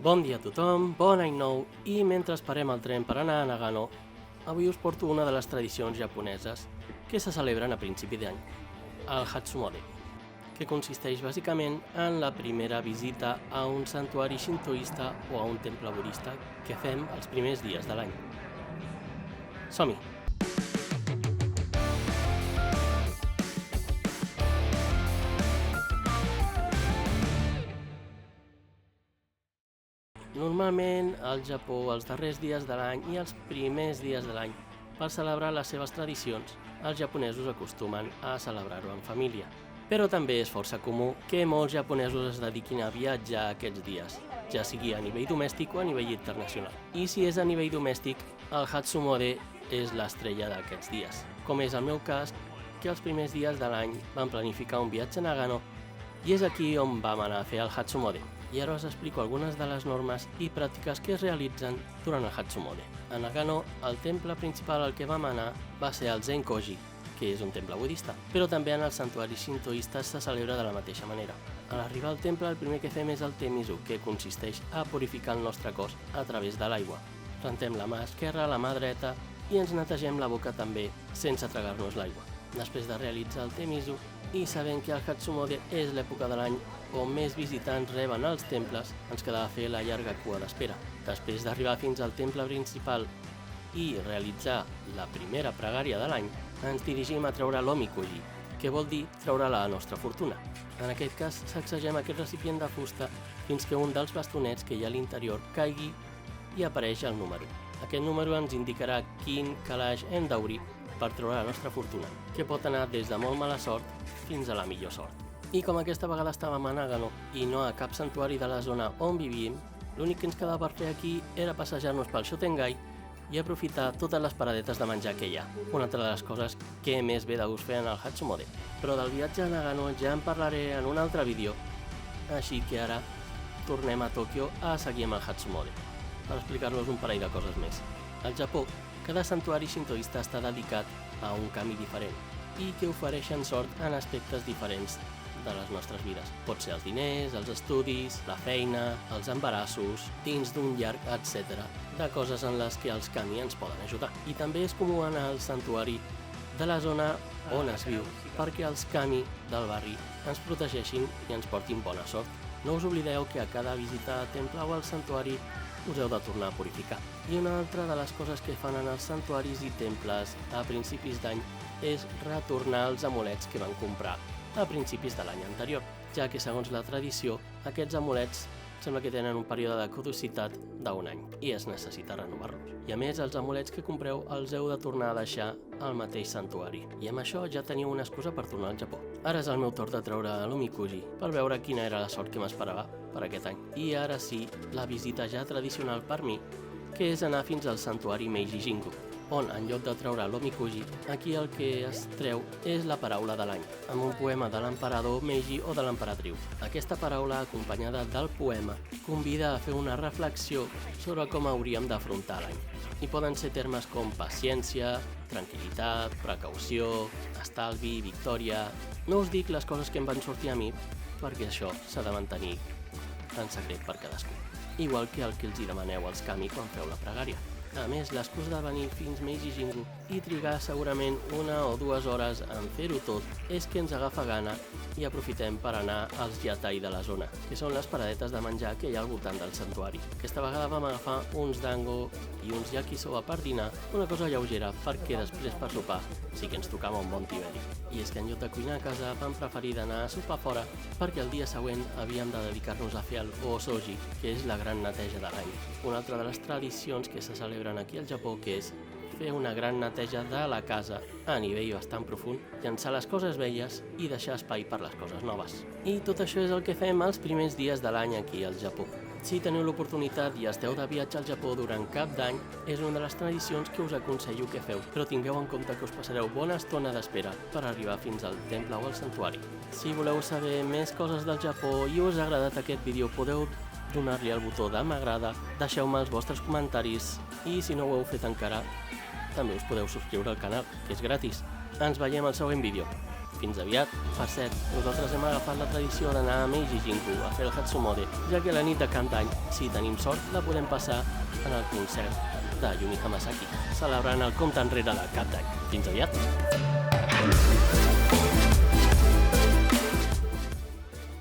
Bon dia a tothom, bon any nou i mentre esperem el tren per anar a Nagano, avui us porto una de les tradicions japoneses que se celebren a principi d'any, el Hatsumode, que consisteix bàsicament en la primera visita a un santuari shintoista o a un temple budista que fem els primers dies de l'any. Som-hi! Normalment, al Japó, els darrers dies de l'any i els primers dies de l'any, per celebrar les seves tradicions, els japonesos acostumen a celebrar-ho en família. Però també és força comú que molts japonesos es dediquin a viatjar aquests dies, ja sigui a nivell domèstic o a nivell internacional. I si és a nivell domèstic, el Hatsumode és l'estrella d'aquests dies, com és el meu cas, que els primers dies de l'any vam planificar un viatge a Nagano i és aquí on vam anar a fer el Hatsumode. I ara us explico algunes de les normes i pràctiques que es realitzen durant el Hatsumode. A Nagano, el temple principal al que vam anar va ser el Zenkoji, que és un temple budista, però també en els santuaris shintoistes se celebra de la mateixa manera. A l'arribar al temple, el primer que fem és el Temizu, que consisteix a purificar el nostre cos a través de l'aigua. Rentem la mà esquerra, la mà dreta i ens netegem la boca també, sense tragar-nos l'aigua. Després de realitzar el Temizu i sabent que el Hatsumode és l'època de l'any on més visitants reben els temples, ens quedava fer la llarga cua d'espera. Després d'arribar fins al temple principal i realitzar la primera pregària de l'any, ens dirigim a treure l'omikoji, que vol dir treure la nostra fortuna. En aquest cas, sacsegem aquest recipient de fusta fins que un dels bastonets que hi ha a l'interior caigui i apareix el número. Aquest número ens indicarà quin calaix hem d'obrir per treure la nostra fortuna, que pot anar des de molt mala sort fins a la millor sort. I com aquesta vegada estàvem a Nagano i no a cap santuari de la zona on vivíem, l'únic que ens quedava per fer aquí era passejar-nos pel Shotengai i aprofitar totes les paradetes de menjar que hi ha. Una altra de les coses que més ve de gust fer en el Hatsumode. Però del viatge a Nagano ja en parlaré en un altre vídeo, així que ara tornem a Tòquio a seguir amb el Hatsumode, per explicar-nos un parell de coses més. Al Japó, cada santuari shintoista està dedicat a un kami diferent i que ofereixen sort en aspectes diferents de les nostres vides. Pot ser els diners, els estudis, la feina, els embarassos, dins d'un llarg, etc. de coses en les que els kami ens poden ajudar. I també és comú anar al santuari de la zona on es viu, perquè els kami del barri ens protegeixin i ens portin bona sort. No us oblideu que a cada visita a temple o al santuari us heu de tornar a purificar. I una altra de les coses que fan en els santuaris i temples a principis d'any és retornar els amulets que van comprar a principis de l'any anterior, ja que segons la tradició, aquests amulets sembla que tenen un període de caducitat d'un any i es necessita renovar-los. I a més, els amulets que compreu els heu de tornar a deixar al mateix santuari. I amb això ja teniu una excusa per tornar al Japó. Ara és el meu torn de treure l'omikoji per veure quina era la sort que m'esperava per aquest any. I ara sí, la visita ja tradicional per mi, que és anar fins al santuari Meiji Jingu, on, en lloc de treure l'omikoji, aquí el que es treu és la paraula de l'any, amb un poema de l'emperador Meiji o de l'emperatriu. Aquesta paraula, acompanyada del poema, convida a fer una reflexió sobre com hauríem d'afrontar l'any. I poden ser termes com paciència, tranquil·litat, precaució, estalvi, victòria... No us dic les coses que em van sortir a mi, perquè això s'ha de mantenir en secret per cadascú. Igual que el que els hi demaneu als kami quan feu la pregària. A més, l'excusa de venir fins Meiji Jingu i trigar segurament 1 o 2 hores en fer-ho tot és que ens agafa gana i aprofitem per anar als yatai de la zona, que són les paradetes de menjar que hi ha al voltant del santuari. Aquesta vegada vam agafar uns dango i uns yakisoba per dinar, una cosa lleugera perquè després per sopar sí que ens tocava un bon tiberi. I és que en lloc de cuinar a casa vam preferir d'anar a sopar fora perquè el dia següent havíem de dedicar-nos a fer el osoji, que és la gran neteja de l'any. Una altra de les tradicions que se celebren aquí al Japó, que és fer una gran neteja de la casa a nivell bastant profund, llançar les coses velles i deixar espai per les coses noves. I tot això és el que fem els primers dies de l'any aquí al Japó. Si teniu l'oportunitat i esteu de viatge al Japó durant cap d'any, és una de les tradicions que us aconsello que feu, però tingueu en compte que us passareu bona estona d'espera per arribar fins al temple o al santuari. Si voleu saber més coses del Japó i us ha agradat aquest vídeo, podeu donar-li al botó de m'agrada, deixeu-me els vostres comentaris i si no ho heu fet encara, també us podeu subscriure al canal, que és gratis. Ens veiem al següent vídeo. Fins aviat. Per cert, nosaltres hem agafat la tradició d'anar a Meiji Jingu a fer el Hatsumode, ja que la nit de Cap d'Any, si tenim sort, la podem passar en el concert de Yumi Hamasaki, celebrant el compte enrere de Cap d'Any. Fins aviat!